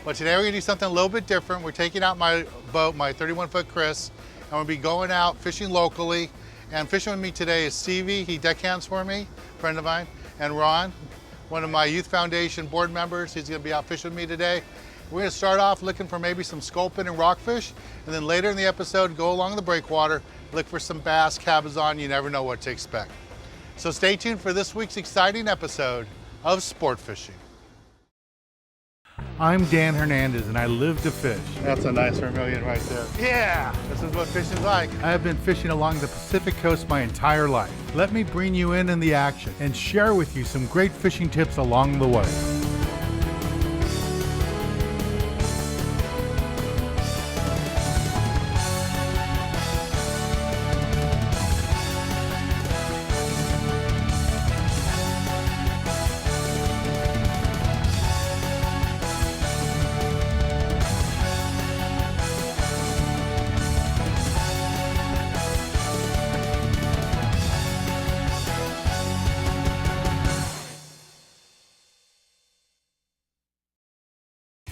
But today we're gonna do something a little bit different. We're taking out my boat, my 31-foot Chris, and we'll be going out fishing locally. And fishing with me today is Stevie, he deckhands for me, a friend of mine, and Ron, one of my Youth Foundation board members. He's gonna be out fishing with me today. We're gonna start off looking for maybe some sculpin and rockfish, and then later in the episode, go along the breakwater, look for some bass, cabezon. You never know what to expect. So stay tuned for this week's exciting episode of Sport Fishing. I'm Dan Hernandez and I live to fish. That's a nice vermilion right there. Yeah, this is what fishing's like. I have been fishing along the Pacific coast my entire life. Let me bring you in the action and share with you some great fishing tips along the way.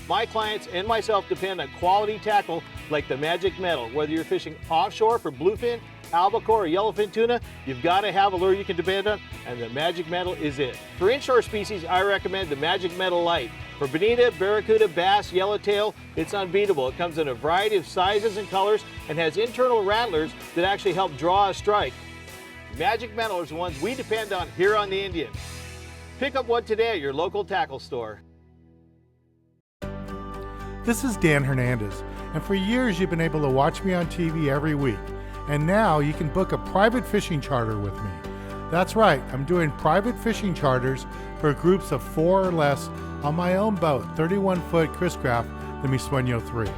My clients and myself depend on quality tackle like the Magic Metal. Whether you're fishing offshore for bluefin, albacore, or yellowfin tuna, you've got to have a lure you can depend on, and the Magic Metal is it. For inshore species, I recommend the Magic Metal Light. For bonita, barracuda, bass, yellowtail, it's unbeatable. It comes in a variety of sizes and colors and has internal rattlers that actually help draw a strike. Magic Metal is the ones we depend on here on the Indian. Pick up one today at your local tackle store. This is Dan Hernandez, and for years you've been able to watch me on TV every week, and now you can book a private fishing charter with me. That's right, I'm doing private fishing charters for groups of 4 or less on my own boat, 31-foot Chris Craft, the Mi Sueño 3.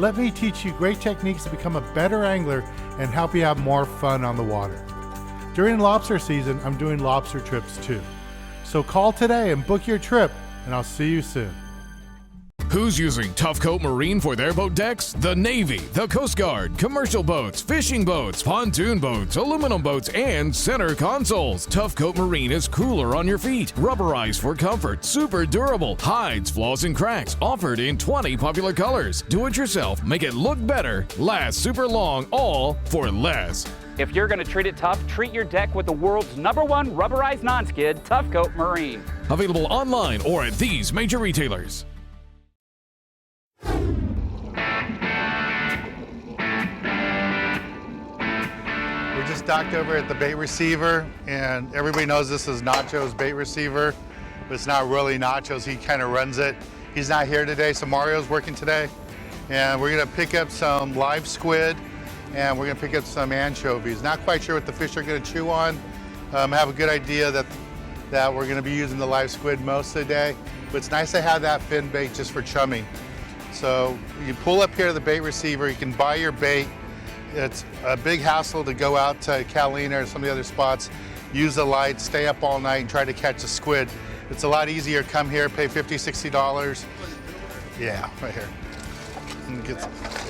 Let me teach you great techniques to become a better angler and help you have more fun on the water. During lobster season, I'm doing lobster trips too. So call today and book your trip, and I'll see you soon. Who's using Tough Coat Marine for their boat decks? The Navy, the Coast Guard, commercial boats, fishing boats, pontoon boats, aluminum boats, and center consoles. Tough Coat Marine is cooler on your feet, rubberized for comfort, super durable, hides flaws and cracks, offered in 20 popular colors. Do it yourself, make it look better, last super long, all for less. If you're going to treat it tough, treat your deck with the world's #1 rubberized non-skid, Tough Coat Marine. Available online or at these major retailers. We just docked over at the bait receiver, and everybody knows this is Nacho's bait receiver, but it's not really Nacho's. He kind of runs it. He's not here today, so Mario's working today. And we're gonna pick up some live squid, and we're gonna pick up some anchovies. Not quite sure what the fish are gonna chew on. I have a good idea that we're gonna be using the live squid most of the day, but it's nice to have that fin bait just for chumming. So you pull up here to the bait receiver, you can buy your bait. It's a big hassle to go out to Catalina or some of the other spots, use the light, stay up all night and try to catch a squid. It's a lot easier, come here, pay $50, $60. Yeah, right here.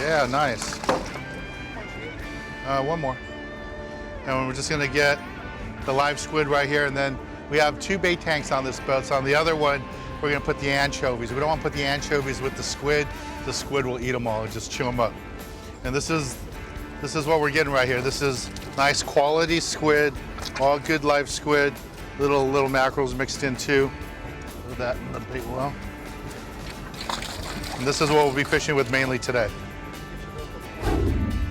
Yeah, nice. One more. And we're just gonna get the live squid right here, and then we have 2 bait tanks on this boat. So on the other one, we're gonna put the anchovies. We don't wanna put the anchovies with the squid. The squid will eat them all and just chew them up. And this is what we're getting right here. This is nice quality squid, all good live squid, little mackerels mixed in too. Put that in the bait well. And this is what we'll be fishing with mainly today.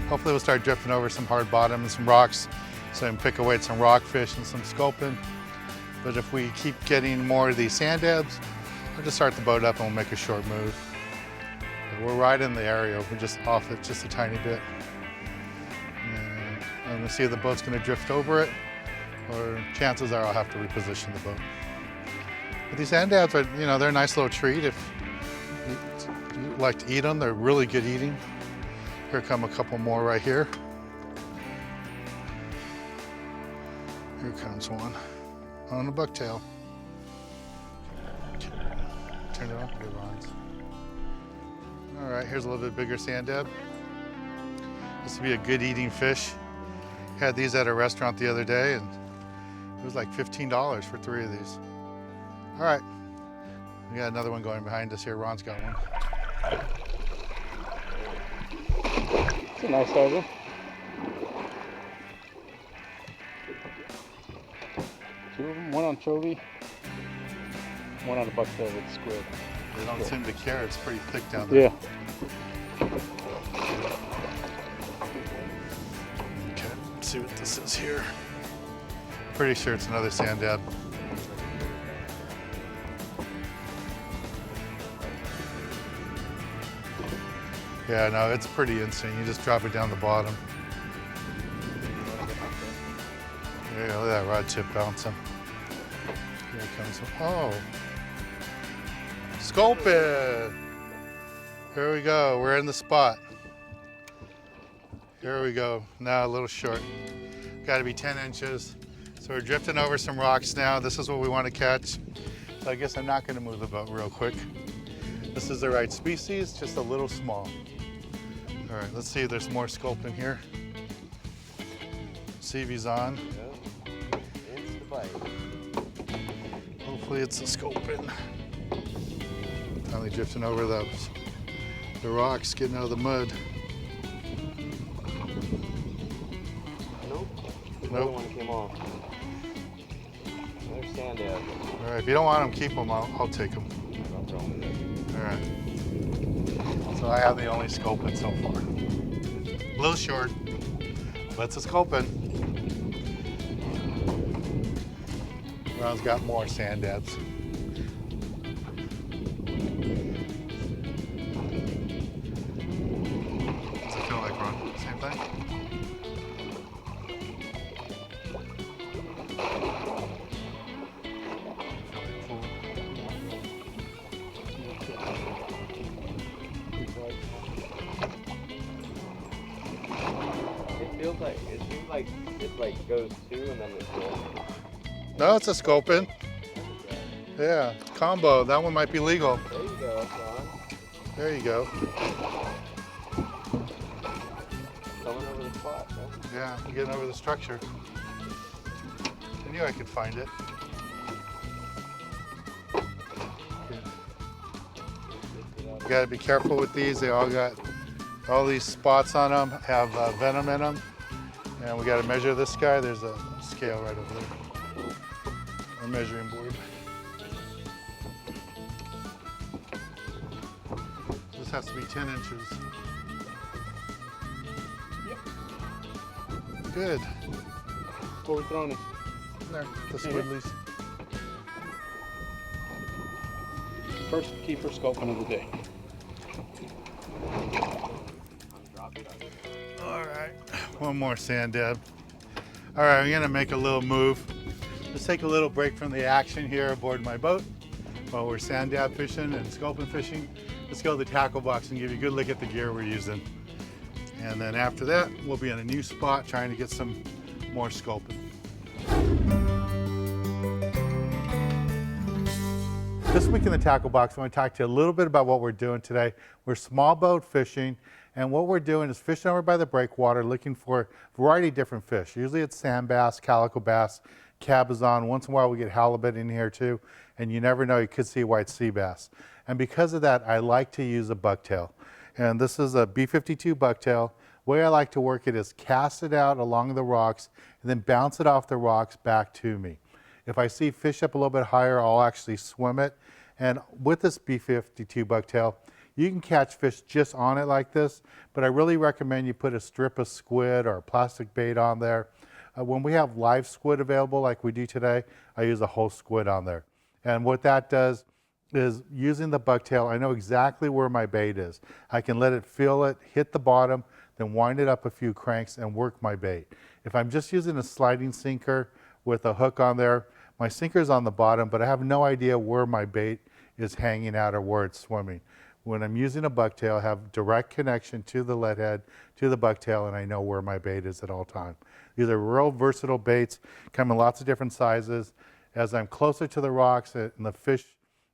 Hopefully we'll start drifting over some hard bottom and some rocks so I can pick away at some rockfish and some sculpin. But if we keep getting more of these sand dabs, I'll just start the boat up and we'll make a short move. But we're right in the area, we're just off it just a tiny bit. And I'm gonna see if the boat's gonna drift over it, or chances are I'll have to reposition the boat. But these sand dabs are, they're a nice little treat if you like to eat them. They're really good eating. Here come a couple more right here. Here comes one on a bucktail. Turn it on, good lines. All right, here's a little bit bigger sand dab. This would be a good eating fish. Had these at a restaurant the other day, and it was like $15 for 3 of these. All right, We got another one going behind us here. Ron's got one. It's a nice size one. Two of them, one on chovy, one on a bucktail with squid. They don't seem to care. It's pretty thick down there. Yeah. Okay, let's see what this is here. Pretty sure it's another sand dab. Yeah, no, it's pretty instant. You just drop it down the bottom. There you go, look at that rod tip bouncing. Here it comes. Oh, sculpin. Here we go, we're in the spot. Here we go, now a little short. Got to be 10 inches. So we're drifting over some rocks now. This is what we want to catch. So I guess I'm not going to move the boat real quick. This is the right species, just a little small. All right, let's see if there's more sculpin here. See if he's on. It's the bite. Hopefully it's a sculpin. Finally drifting over the rocks, getting out of the mud. Nope. Nope. Another one came off. Another sand dab. All right, if you don't want them, keep them. I'll take them. I'll throw them in there. All right. So I have the only sculpin so far. A little short, but it's a sculpin. Ron's got more sand dabs. What's it feel like, Ron? Same thing? Feel like full? It seems like it like goes two and then it's goes. No, it's a sculpin. Yeah, combo. That one might be legal. There you go, Ron. There you go. Coming over the spot, huh? Yeah, I'm getting over the structure. I knew I could find it. You gotta be careful with these. They all got all these spots on them, have venom in them. And we gotta measure this guy. There's a scale right over there. A measuring board. This has to be 10 inches. Yep. Good. What we throwing it? There, the Here. squiddlies. First keeper sculpin of the day. All right, one more sand dab. All right, I'm gonna make a little move. Let's take a little break from the action here aboard my boat while we're sand dab fishing and sculpin fishing. Let's go to the tackle box and give you a good look at the gear we're using. And then after that, we'll be in a new spot trying to get some more sculpin. This week in the tackle box, I want to talk to you a little bit about what we're doing today. We're small boat fishing, and what we're doing is fishing over by the breakwater, looking for a variety of different fish. Usually it's sand bass, calico bass, cabezon. Once in a while we get halibut in here too, and you never know, you could see a white sea bass. And because of that, I like to use a bucktail. And this is a B52 bucktail. The way I like to work it is cast it out along the rocks and then bounce it off the rocks back to me. If I see fish up a little bit higher, I'll actually swim it. And with this B52 bucktail, you can catch fish just on it like this, but I really recommend you put a strip of squid or a plastic bait on there. When we have live squid available like we do today, I use a whole squid on there. And what that does is, using the bucktail, I know exactly where my bait is. I can let it feel it, hit the bottom, then wind it up a few cranks and work my bait. If I'm just using a sliding sinker with a hook on there, my sinker's on the bottom, but I have no idea where my bait is hanging out or where it's swimming. When I'm using a bucktail, I have direct connection to the lead head, to the bucktail, and I know where my bait is at all time. These are real versatile baits, come in lots of different sizes. As I'm closer to the rocks and the fish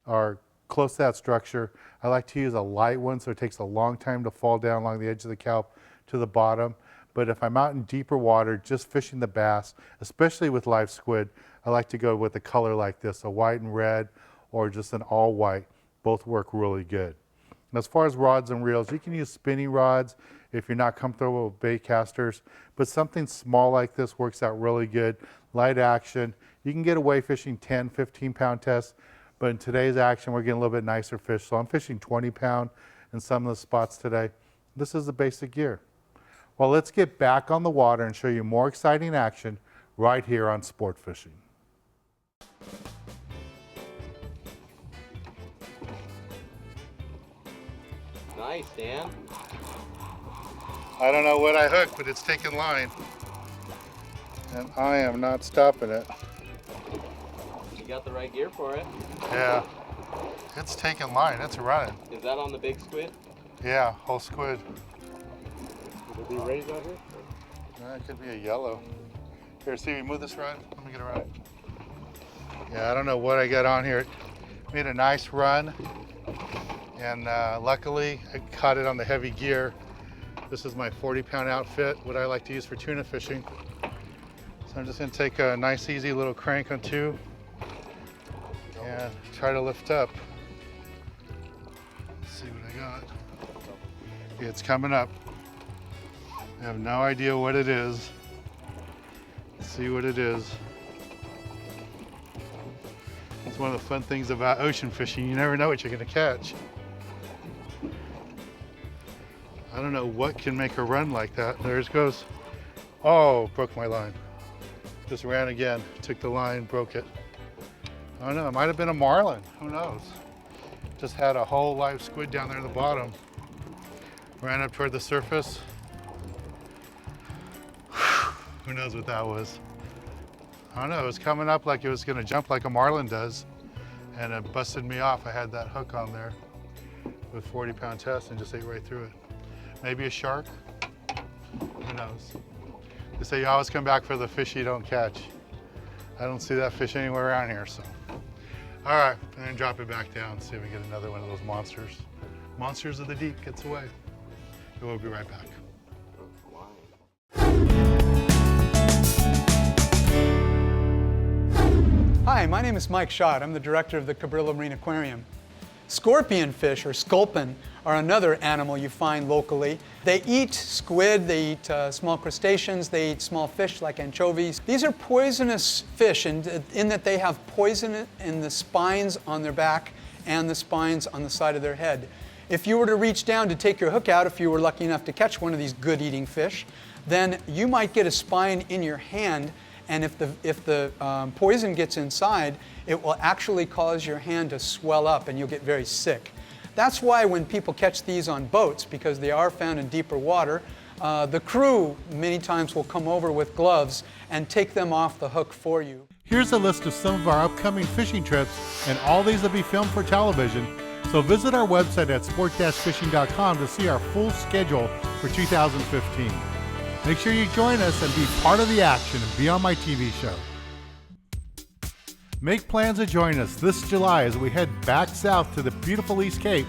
are close to that structure, I like to use a light one so it takes a long time to fall down along the edge of the kelp to the bottom. But if I'm out in deeper water, just fishing the bass, especially with live squid, I like to go with a color like this, a white and red, or just an all white. Both work really good. And as far as rods and reels, you can use spinning rods if you're not comfortable with bait casters, but something small like this works out really good. Light action. You can get away fishing 10, 15 pound tests, but in today's action, we're getting a little bit nicer fish. So I'm fishing 20 pound in some of the spots today. This is the basic gear. Well, let's get back on the water and show you more exciting action right here on Sport Fishing. Nice, Dan. I don't know what I hooked, but it's taking line. And I am not stopping it. You got the right gear for it. Yeah, it's taking line, it's running. Is that on the big squid? Yeah, whole squid. Would it be raised out here? It could be a yellow. Here, Stevie, move this rod. Let me get around it. Yeah, I don't know what I got on here. Made a nice run, and luckily I caught it on the heavy gear. This is my 40-pound outfit, what I like to use for tuna fishing. So I'm just gonna take a nice, easy little crank on 2 and try to lift up. Let's see what I got. Yeah, it's coming up. I have no idea what it is. Let's see what it is. It's one of the fun things about ocean fishing. You never know what you're gonna catch. I don't know what can make a run like that. There it goes. Oh, broke my line. Just ran again, took the line, broke it. I don't know, it might have been a marlin, who knows? Just had a whole live squid down there at the bottom. Ran up toward the surface. Who knows what that was? I don't know, it was coming up like it was gonna jump like a marlin does, and it busted me off. I had that hook on there with 40-pound test and just ate right through it. Maybe a shark, who knows? They say you always come back for the fish you don't catch. I don't see that fish anywhere around here, so. All right, and then drop it back down, see if we get another one of those monsters. Monsters of the deep gets away. We'll be right back. Hi, my name is Mike Schott. I'm the director of the Cabrillo Marine Aquarium. Scorpion fish, or sculpin, are another animal you find locally. They eat squid, they eat small crustaceans, they eat small fish like anchovies. These are poisonous fish in that they have poison in the spines on their back and the spines on the side of their head. If you were to reach down to take your hook out, if you were lucky enough to catch one of these good-eating fish, then you might get a spine in your hand, and if the poison gets inside, it will actually cause your hand to swell up and you'll get very sick. That's why when people catch these on boats, because they are found in deeper water, the crew many times will come over with gloves and take them off the hook for you. Here's a list of some of our upcoming fishing trips, and all these will be filmed for television. So visit our website at sport-fishing.com to see our full schedule for 2015. Make sure you join us and be part of the action and be on my TV show. Make plans to join us this July as we head back south to the beautiful East Cape.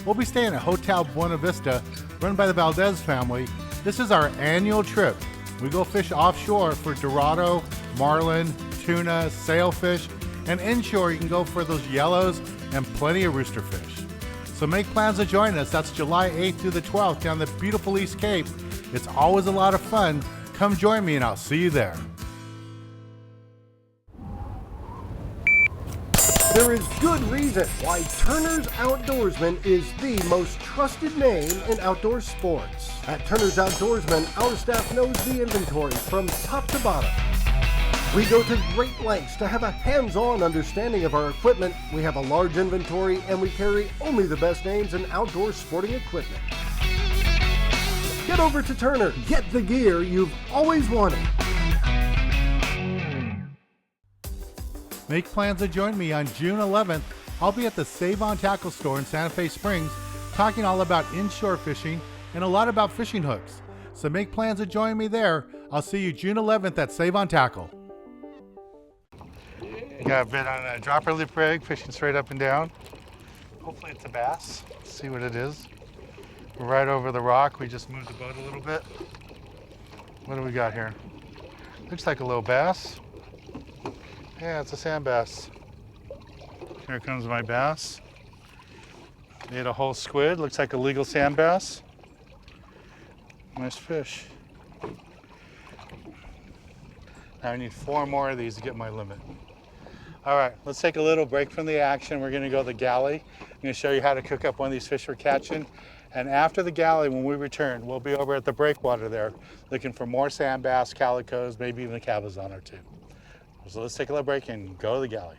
We'll be staying at Hotel Buena Vista, run by the Valdez family. This is our annual trip. We go fish offshore for dorado, marlin, tuna, sailfish, and inshore you can go for those yellows and plenty of rooster fish. So make plans to join us. That's July 8th through the 12th down the beautiful East Cape. It's always a lot of fun. Come join me and I'll see you there. There is good reason why Turner's Outdoorsman is the most trusted name in outdoor sports. At Turner's Outdoorsman, our staff knows the inventory from top to bottom. We go to great lengths to have a hands-on understanding of our equipment. We have a large inventory and we carry only the best names in outdoor sporting equipment. Get over to Turner. Get the gear you've always wanted. Make plans to join me on June 11th. I'll be at the Save On Tackle store in Santa Fe Springs talking all about inshore fishing and a lot about fishing hooks. So make plans to join me there. I'll see you June 11th at Save On Tackle. Got a bit on a dropper lip rig, fishing straight up and down. Hopefully it's a bass. Let's see what it is. We're right over the rock. We just moved the boat a little bit. What do we got here? Looks like a little bass. Yeah, it's a sand bass. Here comes my bass. Ate a whole squid, looks like a legal sand bass. Nice fish. Now I need 4 more of these to get my limit. All right, let's take a little break from the action. We're gonna go to the galley. I'm gonna show you how to cook up one of these fish we're catching. And after the galley, when we return, we'll be over at the breakwater there, looking for more sand bass, calicos, maybe even a cabezon or 2. So let's take a little break and go to the galley.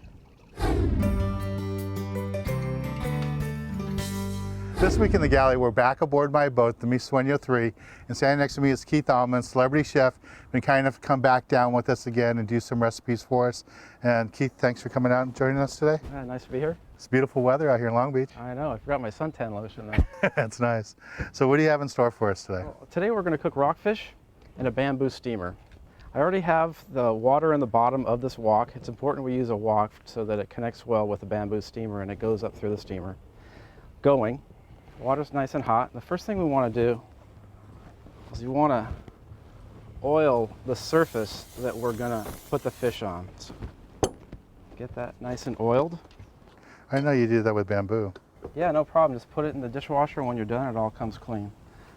This week in the galley, we're back aboard my boat, the Mi Sueño 3, and standing next to me is Keith Allman, celebrity chef, been kind enough to come back down with us again and do some recipes for us. And Keith, thanks for coming out and joining us today. Nice to be here. It's beautiful weather out here in Long Beach. I know, I forgot my suntan lotion though. That's nice. So what do you have in store for us today? Well, today we're going to cook rockfish in a bamboo steamer. I already have the water in the bottom of this wok. It's important we use a wok so that it connects well with the bamboo steamer and it goes up through the steamer. Water's nice and hot. The first thing we want to do is you want to oil the surface that we're going to put the fish on. So get that nice and oiled. I know you do that with bamboo. Yeah, no problem. Just put it in the dishwasher. When you're done, it all comes clean.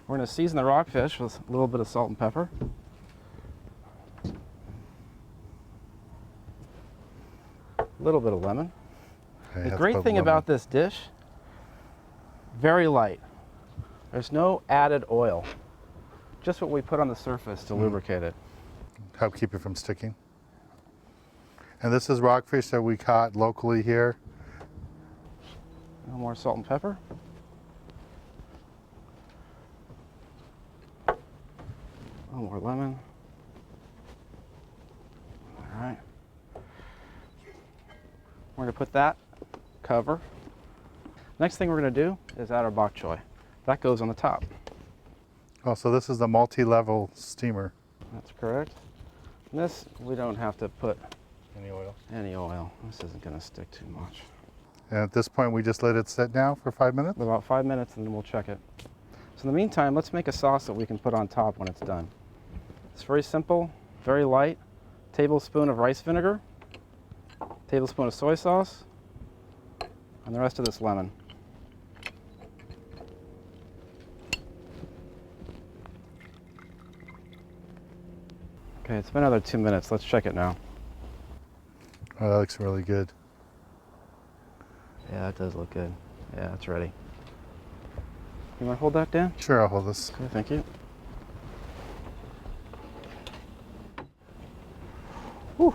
We're going to season the rockfish with a little bit of salt and pepper. A little bit of lemon. Okay, The great thing about this dish, very light. There's no added oil. Just what we put on the surface to lubricate it. Help keep it from sticking. And this is rockfish that we caught locally here. A little more salt and pepper. A little more lemon. All right. We're going to put that cover. Next thing we're going to do is add our bok choy. That goes on the top. Oh, so this is the multi-level steamer. That's correct. And this, we don't have to put Any oil? any oil. This isn't going to stick too much. And at this point, we just let it sit now for 5 minutes? About 5 minutes and then we'll check it. So in the meantime, let's make a sauce that we can put on top when it's done. It's very simple, very light. Tablespoon of rice vinegar, tablespoon of soy sauce, and the rest of this lemon. Okay, it's been another 2 minutes. Let's check it now. Oh, that looks really good. Yeah, it does look good. Yeah, it's ready. You want to hold that, Dan? Sure, I'll hold this. Okay, thank you. Whew.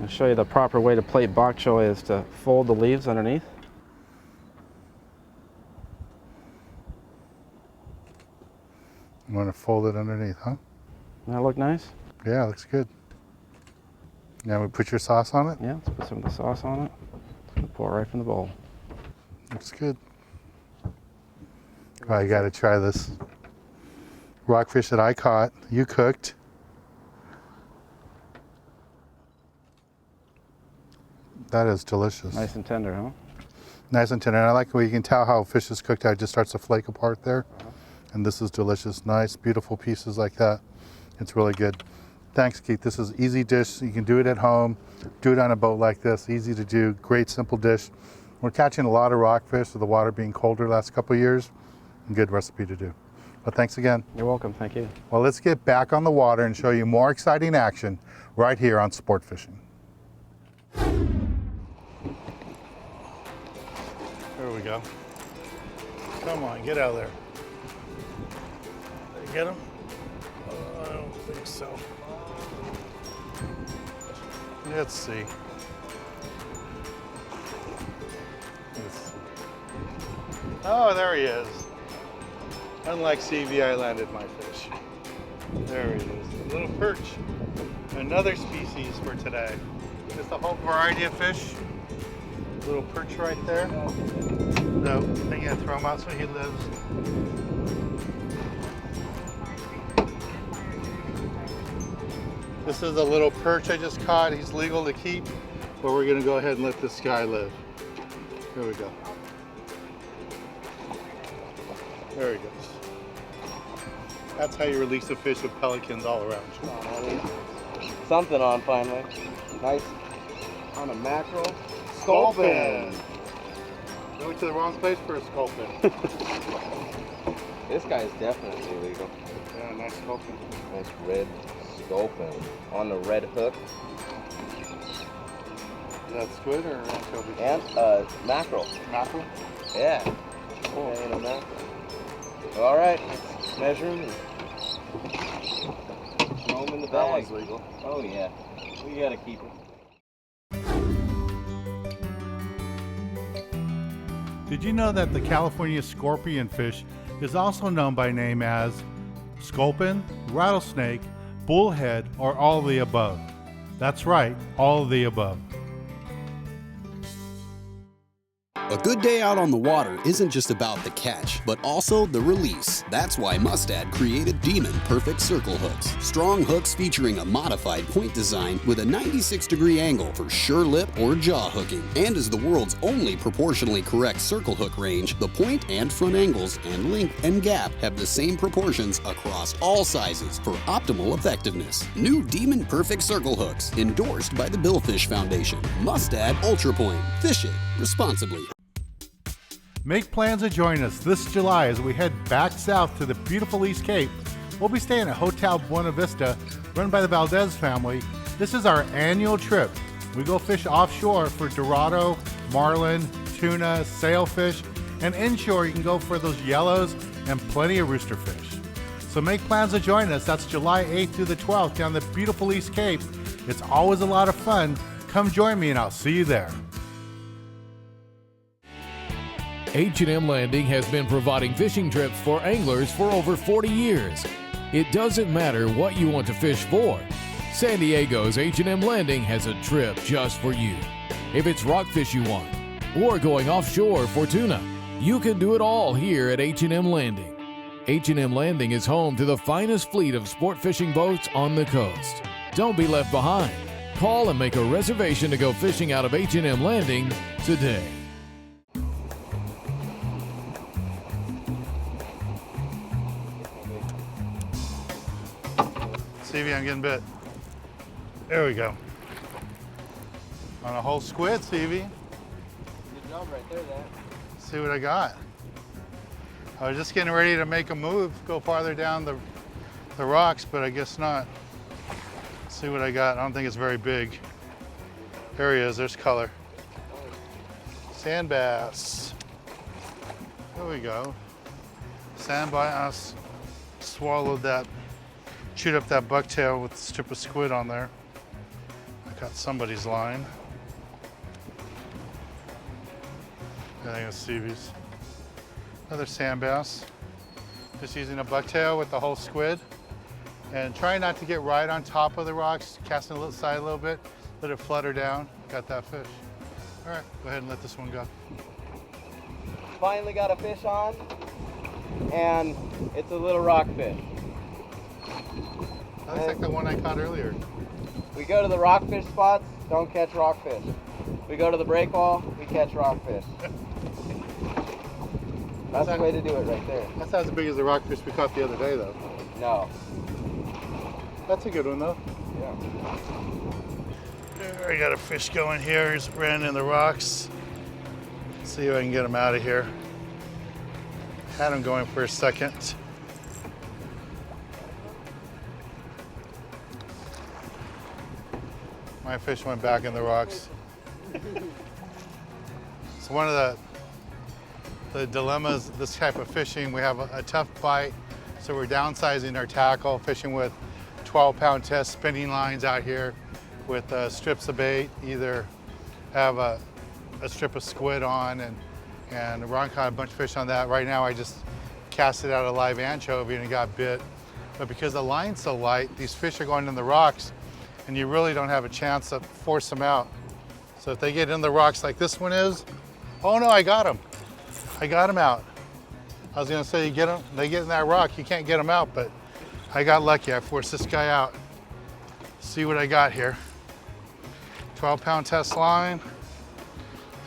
I'll show you the proper way to plate bok choy is to fold the leaves underneath. You want to fold it underneath, huh? Doesn't that look nice? Yeah, looks good. Now we put your sauce on it? Yeah, let's put some of the sauce on it. Just gonna pour it right from the bowl. Looks good. Oh, I gotta try this rockfish that I caught, you cooked. That is delicious. Nice and tender, huh? Nice and tender. And I like the way you can tell how fish is cooked, how it just starts to flake apart there. And this is delicious. Nice, beautiful pieces like that. It's really good. Thanks, Keith. This is easy dish. You can do it at home, do it on a boat like this. Easy to do, great simple dish. We're catching a lot of rockfish with the water being colder the last couple of years. A good recipe to do. But thanks again. You're welcome, thank you. Well, let's get back on the water and show you more exciting action right here on Sport Fishing. There we go. Come on, get out of there. Did you get him? I don't think so. Let's see. Oh, there he is. Unlike CV, I landed my fish. There he is, a little perch. Another species for today. Just a whole variety of fish. Little perch right there. No, I'm gonna throw him out so he lives. This is a little perch I just caught. He's legal to keep, but we're gonna go ahead and let this guy live. Here we go. There he goes. That's how you release a fish with pelicans all around you. Something on finally. Nice on a mackerel. Sculpin. We went to the wrong place for a sculpin. This guy is definitely legal. Yeah, nice sculpin. Nice red sculpin on the red hook. Is that squid or anchovy? And mackerel. Mackerel? Yeah. Cool. And a mackerel. All right, measure him and throw him in the bag. That one's legal. Oh yeah, we gotta keep him. Did you know that the California scorpion fish is also known by name as sculpin, rattlesnake, bullhead, or all of the above? That's right, all of the above. A good day out on the water isn't just about the catch, but also the release. That's why Mustad created Demon Perfect Circle Hooks. Strong hooks featuring a modified point design with a 96-degree angle for sure lip or jaw hooking. And as the world's only proportionally correct circle hook range, the point and front angles and length and gap have the same proportions across all sizes for optimal effectiveness. New Demon Perfect Circle Hooks, endorsed by the Billfish Foundation. Mustad Ultra Point. Fish it responsibly. Make plans to join us this July as we head back south to the beautiful East Cape. We'll be staying at Hotel Buena Vista, run by the Valdez family. This is our annual trip. We go fish offshore for Dorado, marlin, tuna, sailfish, and inshore you can go for those yellows and plenty of roosterfish. So make plans to join us. That's July 8th through the 12th down the beautiful East Cape. It's always a lot of fun. Come join me and I'll see you there. H&M Landing has been providing fishing trips for anglers for over 40 years. It doesn't matter what you want to fish for. San Diego's H&M Landing has a trip just for you. If it's rockfish you want, or going offshore for tuna, you can do it all here at H&M Landing. H&M Landing is home to the finest fleet of sport fishing boats on the coast. Don't be left behind. Call and make a reservation to go fishing out of H&M Landing today. Stevie, I'm getting bit. There we go. On a whole squid, Stevie. Good job right there, Dad. See what I got. I was just getting ready to make a move, go farther down the rocks, but I guess not. See what I got. I don't think it's very big. There he is. There's color. Sand bass. There we go. Sand bass swallowed that. Chewed up that bucktail with a strip of squid on there. I got somebody's line. I think it's Stevie's. Another sand bass. Just using a bucktail with the whole squid. And try not to get right on top of the rocks, casting the side a little bit, let it flutter down. Got that fish. All right, go ahead and let this one go. Finally got a fish on, and it's a little rockfish. That looks like the one I caught earlier. We go to the rockfish spots, don't catch rockfish. We go to the break wall, we catch rockfish. That's the way to do it right there. That's not as big as the rockfish we caught the other day, though. No. That's a good one, though. Yeah. There, I got a fish going here. He's ran in the rocks. Let's see if I can get him out of here. Had him going for a second. My fish went back in the rocks. It's one of the dilemmas of this type of fishing. We have a tough bite, so we're downsizing our tackle, fishing with 12-pound test spinning lines out here with strips of bait. Either have a strip of squid on, and Ron caught a bunch of fish on that. Right now I just casted out a live anchovy and it got bit. But because the line's so light, these fish are going in the rocks and you really don't have a chance to force them out. So if they get in the rocks like this one is, oh no, I got him. I got him out. I was gonna say, you get them, they get in that rock, you can't get them out, but I got lucky. I forced this guy out. See what I got here. 12-pound test line,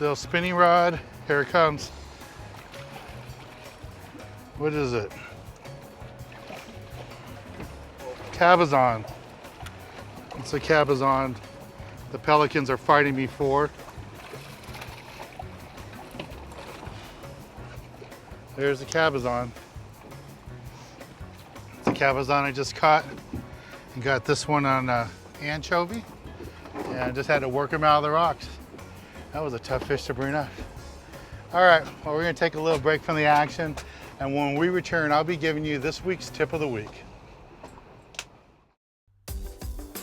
little spinning rod. Here it comes. What is it? Cabezon. It's a cabezon. the pelicans are fighting me for. There's the cabezon. It's the cabezon I just caught. And got this one on anchovy. And I just had to work him out of the rocks. That was a tough fish to bring up. All right, well, we're gonna take a little break from the action. And when we return, I'll be giving you this week's tip of the week.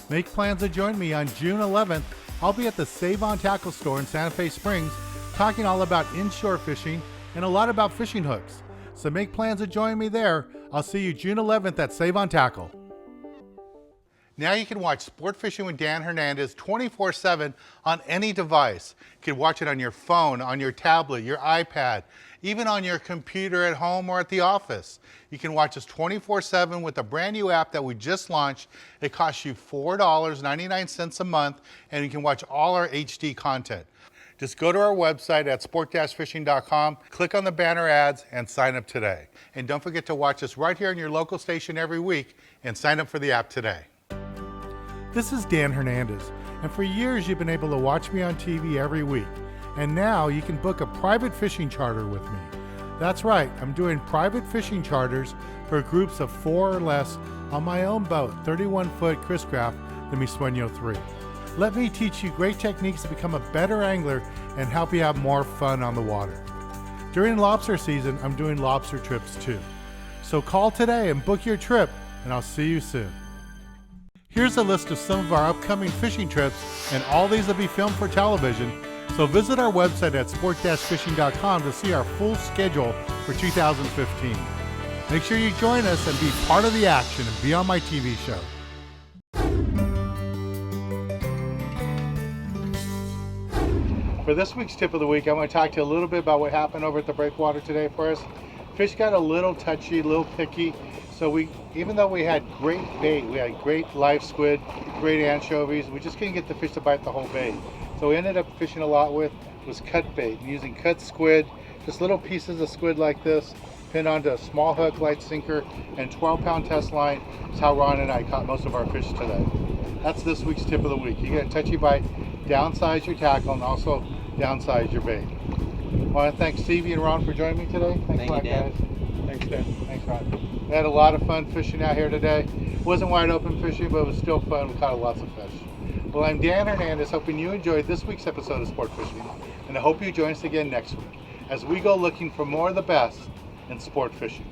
Make plans to join me on June 11th. I'll be at the Save On Tackle store in Santa Fe Springs, talking all about inshore fishing and a lot about fishing hooks. So make plans to join me there. I'll see you June 11th at Save On Tackle. Now you can watch Sport Fishing with Dan Hernandez 24/7 on any device. You can watch it on your phone, on your tablet, your iPad, even on your computer at home or at the office. You can watch us 24/7 with a brand new app that we just launched. It costs you $4.99 a month, and you can watch all our HD content. Just go to our website at sport-fishing.com, click on the banner ads, and sign up today. And don't forget to watch us right here on your local station every week, and sign up for the app today. This is Dan Hernandez, and for years you've been able to watch me on TV every week. And now you can book a private fishing charter with me. That's right, I'm doing private fishing charters for groups of 4 or less on my own boat, 31-foot Chris Craft, the Mi Sueño 3. Let me teach you great techniques to become a better angler and help you have more fun on the water. During lobster season, I'm doing lobster trips too. So call today and book your trip, and I'll see you soon. Here's a list of some of our upcoming fishing trips, and all these will be filmed for television. So visit our website at sport-fishing.com to see our full schedule for 2015. Make sure you join us and be part of the action and be on my TV show. For this week's tip of the week, I want to talk to you a little bit about what happened over at the breakwater today for us. Fish got a little touchy, a little picky. So even though we had great bait, we had great live squid, great anchovies, we just couldn't get the fish to bite the whole bait. So we ended up fishing a lot with was cut bait, using cut squid, just little pieces of squid like this, pinned onto a small hook, light sinker, and 12-pound test line. That's how Ron and I caught most of our fish today. That's this week's tip of the week. You get a touchy bite, downsize your tackle, and also downsize your bait. I want to thank Stevie and Ron for joining me today. Thanks a lot, guys. Thanks, Dan. Thanks, Ron. We had a lot of fun fishing out here today. It wasn't wide open fishing, but it was still fun. We caught lots of fish. Well, I'm Dan Hernandez, hoping you enjoyed this week's episode of Sport Fishing, and I hope you join us again next week as we go looking for more of the best in sport fishing.